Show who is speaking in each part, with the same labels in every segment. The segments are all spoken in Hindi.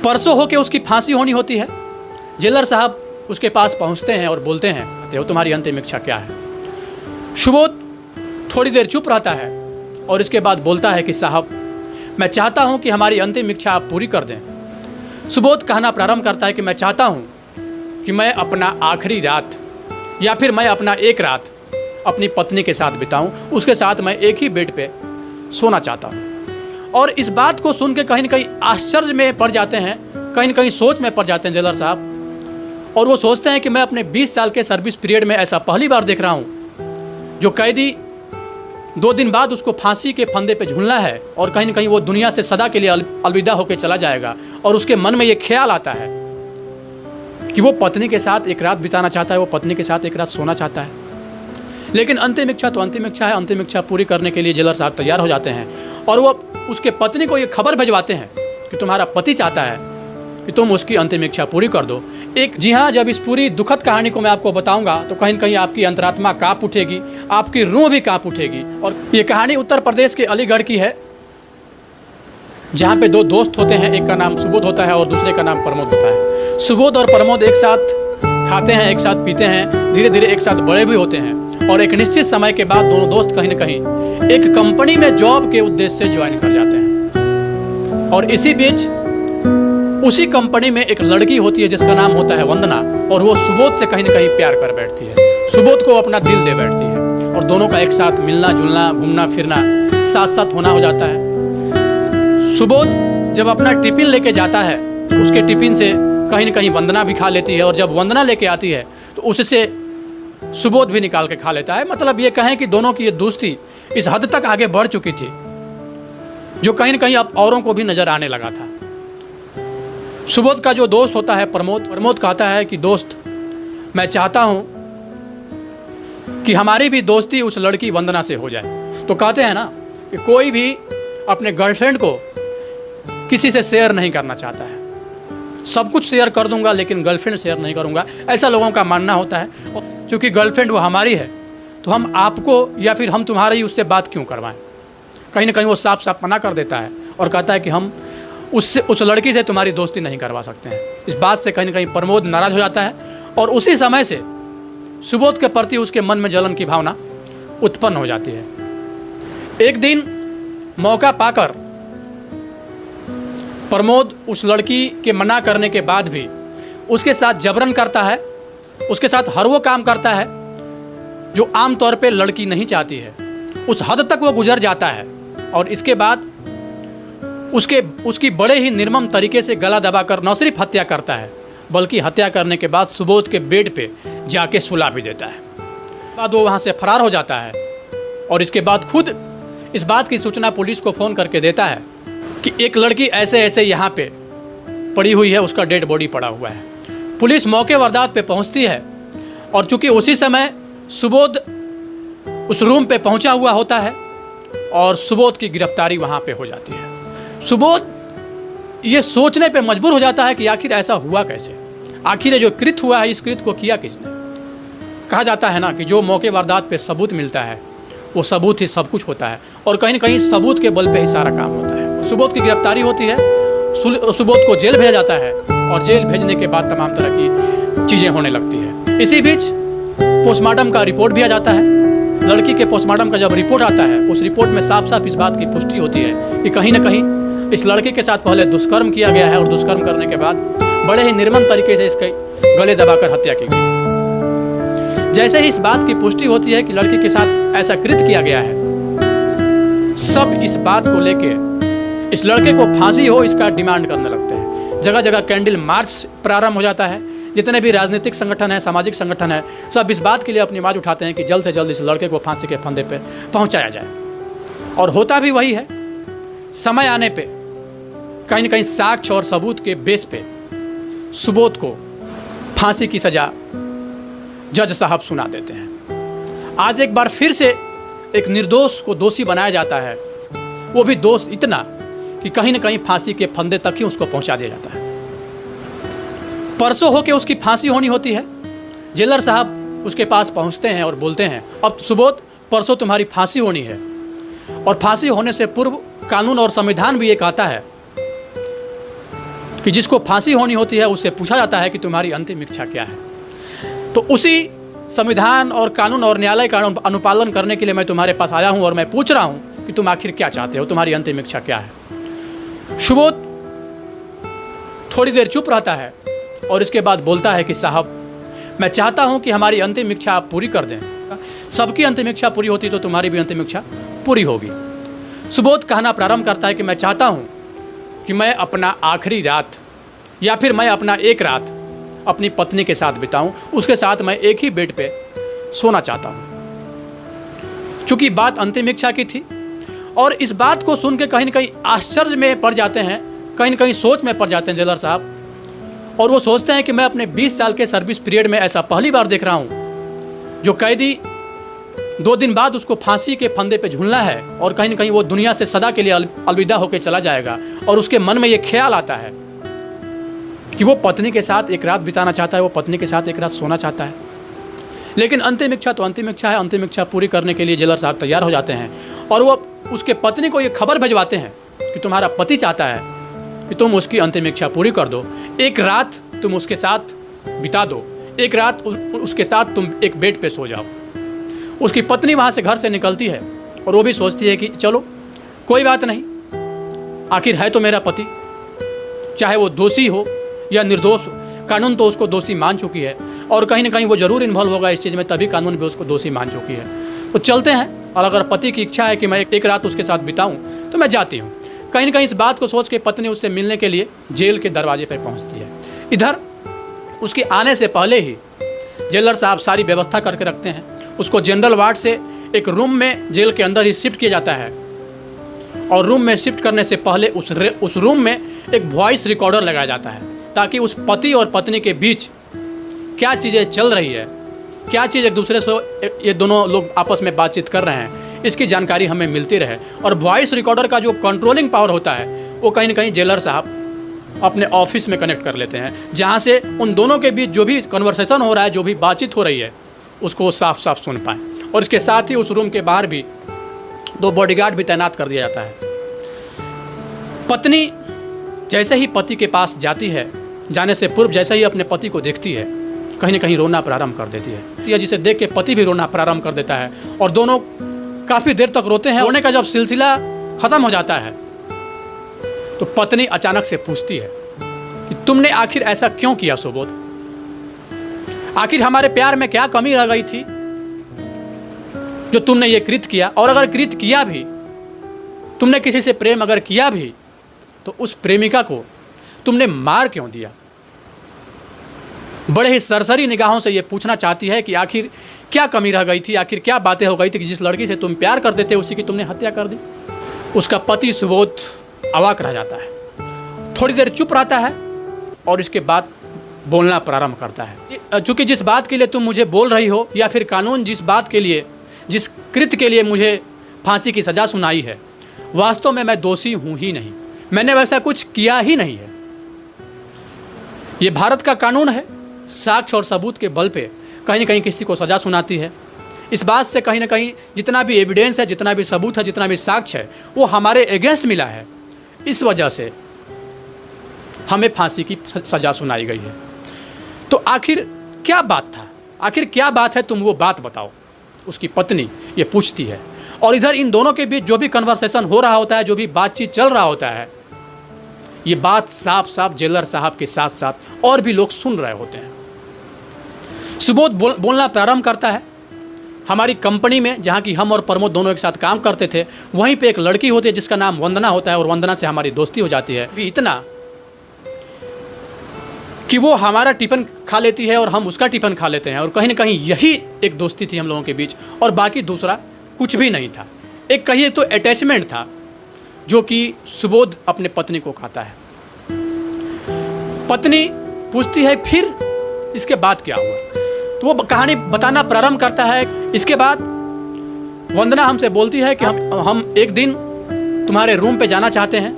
Speaker 1: परसों होके उसकी फांसी होनी होती है। जेलर साहब उसके पास पहुंचते हैं और बोलते हैं, तो तुम्हारी अंतिम इच्छा क्या है? सुबोध थोड़ी देर चुप रहता है और इसके बाद बोलता है कि साहब, मैं चाहता हूं कि हमारी अंतिम इच्छा आप पूरी कर दें। सुबोध कहना प्रारंभ करता है कि मैं चाहता हूं कि मैं अपना आखिरी रात या फिर मैं अपना एक रात अपनी पत्नी के साथ बिताऊं, उसके साथ मैं एक ही बेड पे सोना चाहता हूं। और इस बात को सुन के कहीं न कहीं आश्चर्य में पड़ जाते हैं, कहीं न कहीं सोच में पड़ जाते हैं जेलर साहब, और वो सोचते हैं कि मैं अपने 20 साल के सर्विस पीरियड में ऐसा पहली बार देख रहा हूं जो कैदी 2 दिन बाद उसको फांसी के फंदे पे झूलना है और कहीं न कहीं वो दुनिया से सदा के लिए अलविदा होकर चला जाएगा। और उसके मन में ये ख्याल आता है कि वो पत्नी के साथ एक रात बिताना चाहता है, वो पत्नी के साथ एक रात सोना चाहता है। लेकिन अंतिम इच्छा तो अंतिम इच्छा है, अंतिम इच्छा पूरी करने के लिए जेलर साहब तैयार हो जाते हैं और वो उसके पत्नी को ये खबर भिजवाते हैं कि तुम्हारा पति चाहता है कि तुम उसकी अंतिम इच्छा पूरी कर दो। जी हाँ, जब इस पूरी दुखद कहानी को मैं आपको बताऊंगा तो कहीं न कहीं आपकी अंतरात्मा कांप उठेगी, आपकी रूह भी कांप उठेगी। और ये कहानी उत्तर प्रदेश के अलीगढ़ की है, जहाँ पे 2 दोस्त होते हैं, एक का नाम सुबोध होता है और दूसरे का नाम प्रमोद होता है। सुबोध और प्रमोद एक साथ खाते हैं, एक साथ पीते हैं, धीरे धीरे एक साथ बड़े भी होते हैं और एक निश्चित समय के बाद दोनों दोस्त कहीं न कहीं एक कंपनी में जॉब के उद्देश्य से ज्वाइन कर जाते हैं। और इसी बीच उसी कंपनी में एक लड़की होती है जिसका नाम होता है वंदना, और वो सुबोध से कहीं न कहीं प्यार कर बैठती है, सुबोध को अपना दिल दे बैठती है और दोनों का एक साथ मिलना जुलना, घूमना फिरना साथ साथ होना हो जाता है। सुबोध जब अपना टिफिन लेके जाता है, उसके टिफिन से कहीं न कहीं वंदना भी खा लेती है और जब वंदना लेके आती है तो उससे सुबोध भी निकाल के खा लेता है। मतलब ये कहें कि दोनों की ये दोस्ती इस हद तक आगे बढ़ चुकी थी जो कहीं न कहीं अब औरों को भी नजर आने लगा था। सुबोध का जो दोस्त होता है प्रमोद कहता है कि दोस्त, मैं चाहता हूं कि हमारी भी दोस्ती उस लड़की वंदना से हो जाए। तो कहते हैं ना कि कोई भी अपने गर्लफ्रेंड को किसी से शेयर नहीं करना चाहता है, सब कुछ शेयर कर दूंगा लेकिन गर्लफ्रेंड शेयर नहीं करूंगा, ऐसा लोगों का मानना होता है। क्योंकि गर्लफ्रेंड वो हमारी है तो हम आपको या फिर हम तुम्हारी उससे बात क्यों करवाएं। कहीं ना कहीं वो साफ साफ मना कर देता है और कहता है कि हम उस लड़की से तुम्हारी दोस्ती नहीं करवा सकते हैं। इस बात से कहीं ना कहीं प्रमोद नाराज हो जाता है और उसी समय से सुबोध के प्रति उसके मन में जलन की भावना उत्पन्न हो जाती है। एक दिन मौका पाकर प्रमोद उस लड़की के मना करने के बाद भी उसके साथ जबरन करता है, उसके साथ हर वो काम करता है जो आमतौर पे लड़की नहीं चाहती है। उस हद तक वो गुजर जाता है और इसके बाद उसकी बड़े ही निर्मम तरीके से गला दबाकर न सिर्फ हत्या करता है बल्कि हत्या करने के बाद सुबोध के बेड पे जाके सुला भी देता है। बाद वो वहाँ से फरार हो जाता है और इसके बाद खुद इस बात की सूचना पुलिस को फ़ोन करके देता है कि एक लड़की ऐसे ऐसे यहाँ पे पड़ी हुई है, उसका डेड बॉडी पड़ा हुआ है। पुलिस मौके वारदात पे पहुँचती है और चूंकि उसी समय सुबोध उस रूम पे पहुँचा हुआ होता है और सुबोध की गिरफ्तारी वहाँ पे हो जाती है। सुबोध ये सोचने पे मजबूर हो जाता है कि आखिर ऐसा हुआ कैसे, आखिर ये जो कृत्य हुआ है इस कृत्य को किया किसने। कहा जाता है ना कि जो मौके वारदात पे सबूत मिलता है वो सबूत ही सब कुछ होता है और कहीं न कहीं सबूत के बल पे ही सारा काम होता है। सुबोध की गिरफ्तारी होती है, सुबोध को जेल भेजा जाता है और जेल भेजने के बाद तमाम तरह की चीज़ें होने लगती है। इसी बीच पोस्टमार्टम का रिपोर्ट भी आ जाता है। लड़की के पोस्टमार्टम का जब रिपोर्ट आता है उस रिपोर्ट में साफ साफ इस बात की पुष्टि होती है कि कहीं ना कहीं इस लड़के के साथ पहले दुष्कर्म किया गया है और दुष्कर्म करने के बाद बड़े ही निर्मम तरीके से इसके गले दबाकर हत्या की गई है। जैसे ही इस बात की पुष्टि होती है कि लड़की के साथ ऐसा कृत्य किया गया है, सब इस बात को लेके इस लड़के को फांसी हो इसका डिमांड करने लगते हैं। जगह जगह कैंडल मार्च प्रारंभ हो जाता है। जितने भी राजनीतिक संगठन है, सामाजिक संगठन है, सब इस बात के लिए अपनी आवाज़ उठाते हैं कि जल्द से जल्द इस लड़के को फांसी के फंदे पर पहुंचाया जाए। और होता भी वही है। समय आने पे कहीं न कहीं साक्ष्य और सबूत के बेस पे सुबोध को फांसी की सजा जज साहब सुना देते हैं। आज एक बार फिर से एक निर्दोष को दोषी बनाया जाता है, वो भी दोष इतना कि कहीं न कहीं फांसी के फंदे तक ही उसको पहुंचा दिया जाता है। परसों होके उसकी फांसी होनी होती है। जेलर साहब उसके पास पहुंचते हैं और बोलते हैं, अब सुबोध परसों तुम्हारी फांसी होनी है और फांसी होने से पूर्व कानून और संविधान भी ये कहता है कि जिसको फांसी होनी होती है उससे पूछा जाता है कि तुम्हारी अंतिम इच्छा क्या है। तो उसी संविधान और कानून और न्यायालय का अनुपालन करने के लिए मैं तुम्हारे पास आया हूं और मैं पूछ रहा हूं कि तुम आखिर क्या चाहते हो, तुम्हारी अंतिम इच्छा क्या है। सुबोध थोड़ी देर चुप रहता है और इसके बाद बोलता है कि साहब, मैं चाहता हूं कि हमारी अंतिम इच्छा आप पूरी कर दें। सबकी अंतिम इच्छा पूरी होती तो तुम्हारी भी अंतिम इच्छा पूरी होगी। सुबोध कहना प्रारंभ करता है कि मैं चाहता हूं कि मैं अपना आखिरी रात या फिर मैं अपना एक रात अपनी पत्नी के साथ बिताऊं, उसके साथ मैं एक ही बेड पे सोना चाहता हूं। चूंकि बात अंतिम इच्छा की थी और इस बात को सुन के कहीं न कहीं आश्चर्य में पड़ जाते हैं, कहीं न कहीं सोच में पड़ जाते हैं जेलर साहब, और वो सोचते हैं कि मैं अपने 20 साल के सर्विस पीरियड में ऐसा पहली बार देख रहा हूं जो कैदी 2 दिन बाद उसको फांसी के फंदे पे झूलना है और कहीं न कहीं वो दुनिया से सदा के लिए अलविदा होकर चला जाएगा, और उसके मन में ये ख्याल आता है कि वो पत्नी के साथ एक रात बिताना चाहता है, वो पत्नी के साथ एक रात सोना चाहता है। लेकिन अंतिम इच्छा तो अंतिम इच्छा है, अंतिम इच्छा पूरी करने के लिए जेलर साहब तैयार हो जाते हैं और वो उसके पत्नी को ये खबर भिजवाते हैं कि तुम्हारा पति चाहता है कि तुम उसकी अंतिम इच्छा पूरी कर दो, एक रात तुम उसके साथ बिता दो, एक रात उसके साथ तुम एक बेड पे सो जाओ। उसकी पत्नी वहाँ से घर से निकलती है और वो भी सोचती है कि चलो कोई बात नहीं, आखिर है तो मेरा पति, चाहे वो दोषी हो या निर्दोष हो, कानून तो उसको दोषी मान चुकी है और कहीं ना कहीं वो जरूर इन्वॉल्व होगा इस चीज़ में, तभी कानून भी उसको दोषी मान चुकी है। तो चलते हैं, और अगर पति की इच्छा है कि मैं एक रात उसके साथ बिताऊं तो मैं जाती हूँ। कहीं ना कहीं इस बात को सोच के पत्नी उससे मिलने के लिए जेल के दरवाजे पर पहुँचती है। इधर उसके आने से पहले ही जेलर साहब सारी व्यवस्था करके रखते हैं। उसको जनरल वार्ड से एक रूम में जेल के अंदर ही शिफ्ट किया जाता है और रूम में शिफ्ट करने से पहले उस रूम में एक वॉइस रिकॉर्डर लगाया जाता है ताकि उस पति और पत्नी के बीच क्या चीज़ें चल रही है, क्या चीज़ एक दूसरे से ये दोनों लोग आपस में बातचीत कर रहे हैं, इसकी जानकारी हमें मिलती रहे। और वॉइस रिकॉर्डर का जो कंट्रोलिंग पावर होता है वो कहीं ना कहीं जेलर साहब अपने ऑफिस में कनेक्ट कर लेते हैं, जहाँ से उन दोनों के बीच जो भी कन्वर्सेशन हो रहा है, जो भी बातचीत हो रही है, उसको साफ साफ सुन पाएँ। और इसके साथ ही उस रूम के बाहर भी 2 बॉडीगार्ड भी तैनात कर दिया जाता है। पत्नी जैसे ही पति के पास जाती है, जाने से पूर्व जैसे ही अपने पति को देखती है, कहीं ना कहीं रोना प्रारंभ कर देती है, जिसे देख के पति भी रोना प्रारंभ कर देता है और दोनों काफ़ी देर तक रोते हैं। रोने का जब सिलसिला ख़त्म हो जाता है तो पत्नी अचानक से पूछती है कि तुमने आखिर ऐसा क्यों किया सुबोध? आखिर हमारे प्यार में क्या कमी रह गई थी जो तुमने ये कृत्य किया? और अगर कृत्य किया भी, तुमने किसी से प्रेम अगर किया भी, तो उस प्रेमिका को तुमने मार क्यों दिया? बड़े ही सरसरी निगाहों से ये पूछना चाहती है कि आखिर क्या कमी रह गई थी, आखिर क्या बातें हो गई थी कि जिस लड़की से तुम प्यार करते थे उसी की तुमने हत्या कर दी। उसका पति सुबोध अवाक रह जाता है, थोड़ी देर चुप रहता है और इसके बाद बोलना प्रारंभ करता है। चूँकि जिस बात के लिए तुम मुझे बोल रही हो, या फिर कानून जिस बात के लिए, जिस कृत्य के लिए मुझे फांसी की सज़ा सुनाई है, वास्तव में मैं दोषी हूँ ही नहीं, मैंने वैसा कुछ किया ही नहीं है। ये भारत का कानून है, साक्ष्य और सबूत के बल पे कहीं ना कहीं किसी को सज़ा सुनाती है। इस बात से कहीं ना कहीं जितना भी एविडेंस है, जितना भी सबूत है, जितना भी साक्ष्य है, वो हमारे अगेंस्ट मिला है, इस वजह से हमें फांसी की सज़ा सुनाई गई है। तो आखिर क्या बात था, आखिर क्या बात है, तुम वो बात बताओ, उसकी पत्नी ये पूछती है। और इधर इन दोनों के बीच जो भी कन्वर्सेशन हो रहा होता है, जो भी बातचीत चल रहा होता है, ये बात साफ साफ जेलर साहब के साथ साथ और भी लोग सुन रहे होते हैं। सुबोध बोलना प्रारंभ करता है। हमारी कंपनी में, जहाँ की हम और प्रमोद दोनों एक साथ काम करते थे, वहीं पे एक लड़की होती है जिसका नाम वंदना होता है और वंदना से हमारी दोस्ती हो जाती है। भी इतना कि वो हमारा टिफ़िन खा लेती है और हम उसका टिफ़िन खा लेते हैं, और कहीं ना कहीं यही एक दोस्ती थी हम लोगों के बीच, और बाकी दूसरा कुछ भी नहीं था। एक कहिए तो अटैचमेंट था जो कि सुबोध अपने पत्नी को कहता है। पत्नी पूछती है फिर इसके बाद क्या हुआ, तो वो कहानी बताना प्रारंभ करता है। इसके बाद वंदना हमसे बोलती है कि हम एक दिन तुम्हारे रूम पे जाना चाहते हैं,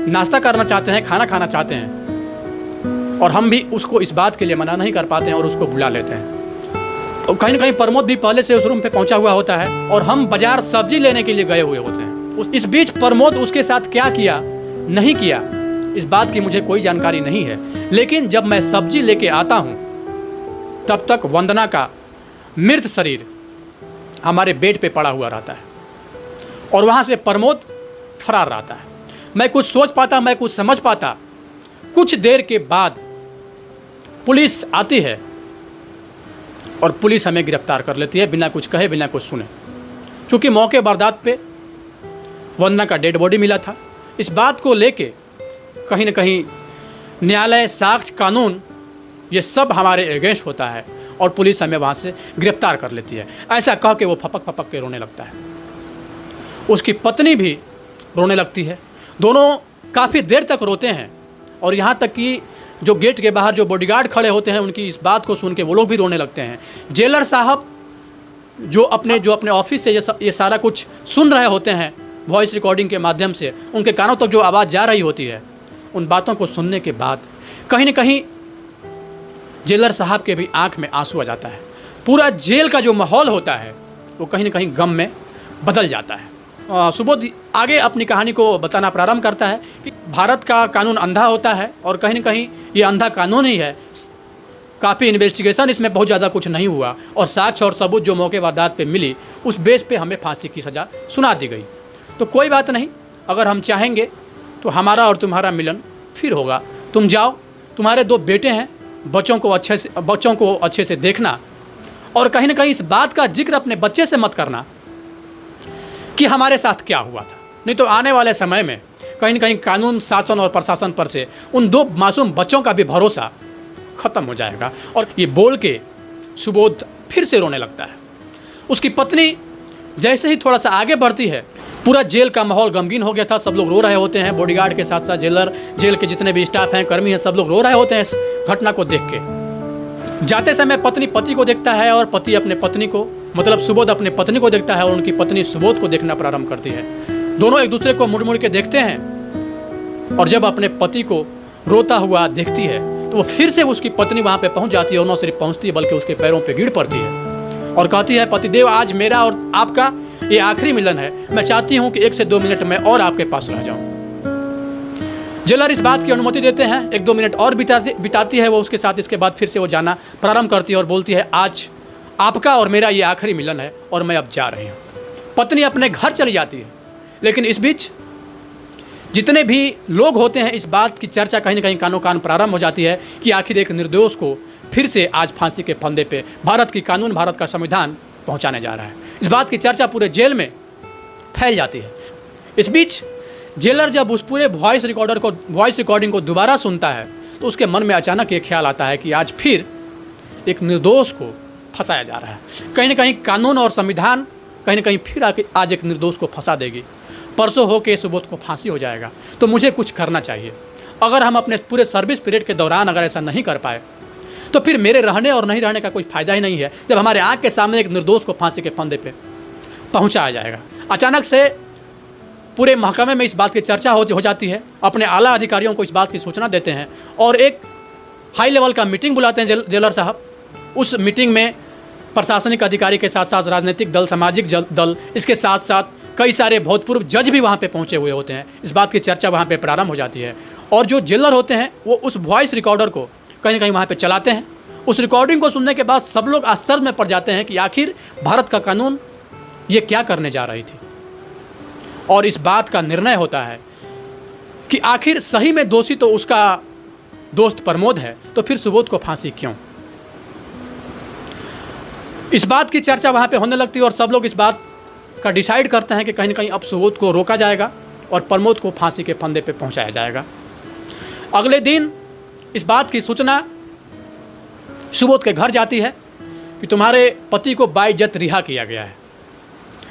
Speaker 1: नाश्ता करना चाहते हैं, खाना खाना चाहते हैं, और हम भी उसको इस बात के लिए मना नहीं कर पाते हैं और उसको बुला लेते हैं। तो कहीं ना कहीं प्रमोद भी पहले से उस रूम पे पहुंचा हुआ होता है और हम बाजार सब्जी लेने के लिए गए हुए होते हैं। इस बीच प्रमोद उसके साथ क्या किया नहीं किया इस बात की मुझे कोई जानकारी नहीं है, लेकिन जब मैं सब्जी लेके आता हूँ तब तक वंदना का मृत शरीर हमारे बेड पे पड़ा हुआ रहता है और वहाँ से प्रमोद फरार रहता है। मैं कुछ सोच पाता, मैं कुछ समझ पाता। कुछ देर के बाद पुलिस आती है और पुलिस हमें गिरफ्तार कर लेती है बिना कुछ कहे, बिना कुछ सुने। चूँकि मौके वारदात पे वंदना का डेड बॉडी मिला था, इस बात को लेके कहीं ना कहीं न्यायालय, साक्ष्य, कानून ये सब हमारे अगेंस्ट होता है और पुलिस हमें वहाँ से गिरफ्तार कर लेती है। ऐसा कह के वो फपक फपक के रोने लगता है। उसकी पत्नी भी रोने लगती है। दोनों काफ़ी देर तक रोते हैं और यहाँ तक कि जो गेट के बाहर जो बॉडीगार्ड खड़े होते हैं उनकी इस बात को सुन के वो लोग भी रोने लगते हैं। जेलर साहब जो अपने ऑफिस से ये सारा कुछ सुन रहे होते हैं वॉइस रिकॉर्डिंग के माध्यम से, उनके कानों तक जो आवाज़ जा रही होती है, उन बातों को सुनने के बाद कहीं ना कहीं जेलर साहब के भी आंख में आंसू आ जाता है। पूरा जेल का जो माहौल होता है वो कहीं ना कहीं गम में बदल जाता है। सुबोध आगे अपनी कहानी को बताना प्रारंभ करता है कि भारत का कानून अंधा होता है और कहीं ना कहीं ये अंधा कानून ही है। काफ़ी इन्वेस्टिगेशन इसमें बहुत ज़्यादा कुछ नहीं हुआ और साक्ष्य और सबूत जो मौके वारदात पे मिली उस बेस पे हमें फांसी की सज़ा सुना दी गई। तो कोई बात नहीं, अगर हम चाहेंगे तो हमारा और तुम्हारा मिलन फिर होगा। तुम जाओ, तुम्हारे 2 बेटे हैं, बच्चों को अच्छे से देखना और कहीं ना कहीं इस बात का जिक्र अपने बच्चे से मत करना कि हमारे साथ क्या हुआ था, नहीं तो आने वाले समय में कहीं ना कहीं कानून, शासन और प्रशासन पर से उन 2 मासूम बच्चों का भी भरोसा ख़त्म हो जाएगा। और ये बोल के सुबोध फिर से रोने लगता है। उसकी पत्नी जैसे ही थोड़ा सा आगे बढ़ती है, पूरा जेल का माहौल गमगीन हो गया था। सब लोग रो रहे होते हैं, बॉडीगार्ड के साथ साथ जेल के जितने भी स्टाफ हैं, कर्मी हैं, सब लोग रो रहे होते हैं इस घटना को देख के। जाते समय पत्नी पति को देखता है और पति अपने पत्नी को, मतलब सुबोध अपने पत्नी को देखता है और उनकी पत्नी सुबोध को देखना प्रारंभ करती है। दोनों एक दूसरे को मुड़ मुड़ के देखते हैं और जब अपने पति को रोता हुआ देखती है तो वो फिर से उसकी पत्नी वहाँ पे पहुँच जाती है और न सिर्फ पहुँचती है बल्कि उसके पैरों पे गिर पड़ती है और कहती है, पतिदेव आज मेरा और आपका ये आखिरी मिलन है। मैं चाहती हूँ कि 1 से 2 मिनट में और आपके पास रह जाऊँ। जेलर इस बात की अनुमति देते हैं। 1-2 मिनट और बिताती है वो उसके साथ। इसके बाद फिर से वो जाना प्रारंभ करती है और बोलती है, आज आपका और मेरा ये आखिरी मिलन है और मैं अब जा रही हूँ। पत्नी अपने घर चली जाती है। लेकिन इस बीच जितने भी लोग होते हैं इस बात की चर्चा कहीं ना कहीं कानों कान प्रारंभ हो जाती है कि आखिर एक निर्दोष को फिर से आज फांसी के फंदे पे भारत की कानून, भारत का संविधान पहुंचाने जा रहा है। इस बात की चर्चा पूरे जेल में फैल जाती है। इस बीच जेलर जब उस पूरे वॉइस रिकॉर्डिंग को दोबारा सुनता है तो उसके मन में अचानक ये ख्याल आता है कि आज फिर एक निर्दोष को फंसाया जा रहा है। कहीं ना कहीं कानून और संविधान कहीं ना कहीं फिर आज एक निर्दोष को फंसा देगी। परसों हो के सुबोध को फांसी हो जाएगा। तो मुझे कुछ करना चाहिए। अगर हम अपने पूरे सर्विस पीरियड के दौरान अगर ऐसा नहीं कर पाए तो फिर मेरे रहने और नहीं रहने का कोई फ़ायदा ही नहीं है जब हमारे आँख के सामने एक निर्दोष को फांसी के फंदे पे पहुंचाया जाएगा। अचानक से पूरे महकमे में इस बात की चर्चा हो जाती है। अपने आला अधिकारियों को इस बात की सूचना देते हैं और एक हाई लेवल का मीटिंग बुलाते हैं जेलर साहब। उस मीटिंग में प्रशासनिक अधिकारी के साथ साथ राजनीतिक दल, सामाजिक दल, इसके साथ साथ कई सारे भूतपूर्व जज भी वहाँ पे पहुँचे हुए होते हैं। इस बात की चर्चा वहाँ पे प्रारंभ हो जाती है और जो जेलर होते हैं वो उस वॉइस रिकॉर्डर को कहीं ना कहीं वहाँ पे चलाते हैं। उस रिकॉर्डिंग को सुनने के बाद सब लोग आश्चर्य में पड़ जाते हैं कि आखिर भारत का कानून ये क्या करने जा रही थी। और इस बात का निर्णय होता है कि आखिर सही में दोषी तो उसका दोस्त प्रमोद है, तो फिर सुबोध को फांसी क्यों। इस बात की चर्चा वहाँ पे होने लगती है और सब लोग इस बात का डिसाइड करते हैं कि कहीं ना कहीं अब सुबोध को रोका जाएगा और प्रमोद को फांसी के फंदे पे पहुँचाया जाएगा। अगले दिन इस बात की सूचना सुबोध के घर जाती है कि तुम्हारे पति को बाइज्जत रिहा किया गया है।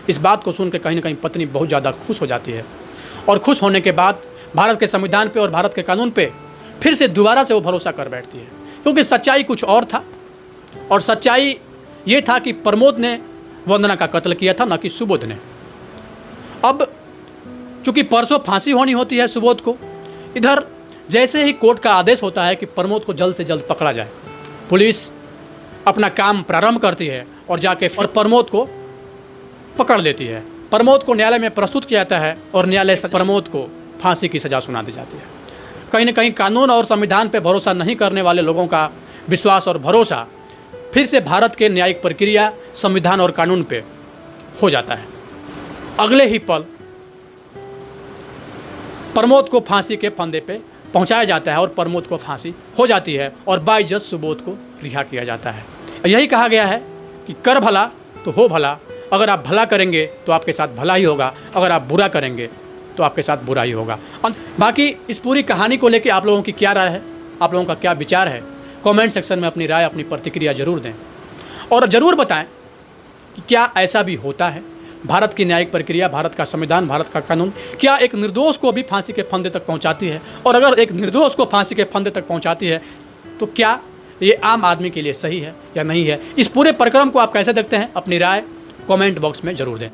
Speaker 1: इस बात को सुनकर कहीं ना कहीं पत्नी बहुत ज़्यादा खुश हो जाती है और खुश होने के बाद भारत के संविधान पे और भारत के कानून पे फिर से दोबारा से वो भरोसा कर बैठती है, क्योंकि सच्चाई कुछ और था और सच्चाई ये था कि प्रमोद ने वंदना का कत्ल किया था, न कि सुबोध ने। अब चूँकि परसों फांसी होनी होती है सुबोध को, इधर जैसे ही कोर्ट का आदेश होता है कि प्रमोद को जल्द से जल्द पकड़ा जाए, पुलिस अपना काम प्रारंभ करती है और जाके प्रमोद को पकड़ लेती है। प्रमोद को न्यायालय में प्रस्तुत किया जाता है और न्यायालय से प्रमोद को फांसी की सज़ा सुना दी जाती है। कहीं न कहीं कानून और संविधान पर भरोसा नहीं करने वाले लोगों का विश्वास और भरोसा फिर से भारत के न्यायिक प्रक्रिया, संविधान और कानून पे हो जाता है। अगले ही पल प्रमोद को फांसी के फंदे पे पहुंचाया जाता है और प्रमोद को फांसी हो जाती है और बाई जज सुबोध को रिहा किया जाता है। यही कहा गया है कि कर भला तो हो भला। अगर आप भला करेंगे तो आपके साथ भला ही होगा, अगर आप बुरा करेंगे तो आपके साथ बुरा ही होगा। बाकी इस पूरी कहानी को लेकर आप लोगों की क्या राय है, आप लोगों का क्या विचार है, कमेंट सेक्शन में अपनी राय, अपनी प्रतिक्रिया जरूर दें और ज़रूर बताएं कि क्या ऐसा भी होता है। भारत की न्यायिक प्रक्रिया, भारत का संविधान, भारत का कानून क्या एक निर्दोष को भी फांसी के फंदे तक पहुंचाती है? और अगर एक निर्दोष को फांसी के फंदे तक पहुंचाती है तो क्या ये आम आदमी के लिए सही है या नहीं है? इस पूरे प्रक्रम को आप कैसे देखते हैं? अपनी राय कमेंट बॉक्स में ज़रूर दें।